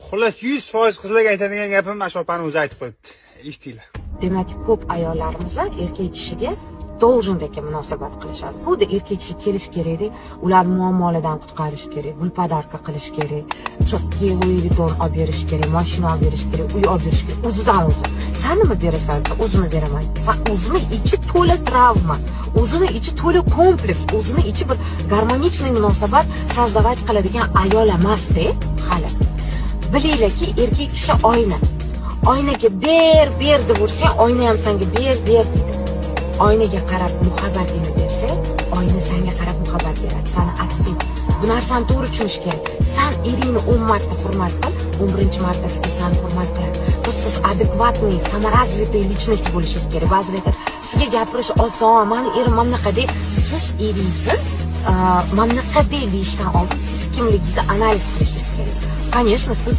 Xullas 100% qizlarga aytadigan gapim mana shu opani o'zi aytib qo'yibdi. Eshitinglar. Demak, ko'p ayollarimiz erkak kishiga должендagi munosabat qilishadi. Xuddi erkak kishi kelish kerakdek, ular muammolardan qutqarish kerak, gul podarka qilish kerak, cho'pga Louis Vuitton olib berish kerak, mashina olib berish kerak, uy olib berish kerak. O'zidan o'zi. Sen nima berasan? O'zimni beraman. Sen o'zini ichi to'la travma, o'zini ichi to'la kompleks, o'zini ichi bir garmonichniy munosabat sozdavать qiladigan ayol emas-da, hali. Bilinglarki, erkak kishi oyna. Oynaga ber deb ursang, oyna ham senga ber deydi. Oynaga qarab muhabbatini bersang, oyna senga qarab muhabbat beradi. Seni aksing. Bu narsani to'g'ri tushunish kerak. Sen eringni 10 marta hurmat qil, 11-martasiga seni hurmat qiladi. Siz adekvatniy, samorazvitay lичность bo'lishingiz kerak. Ba'zilar aytadi, sizga gapirish oson, meni erim mana bunaqa deb, siz eringizni mana bunaqa deyishdan oldin siz kimligingizni analiz qilishingiz kerak. Конечно, siz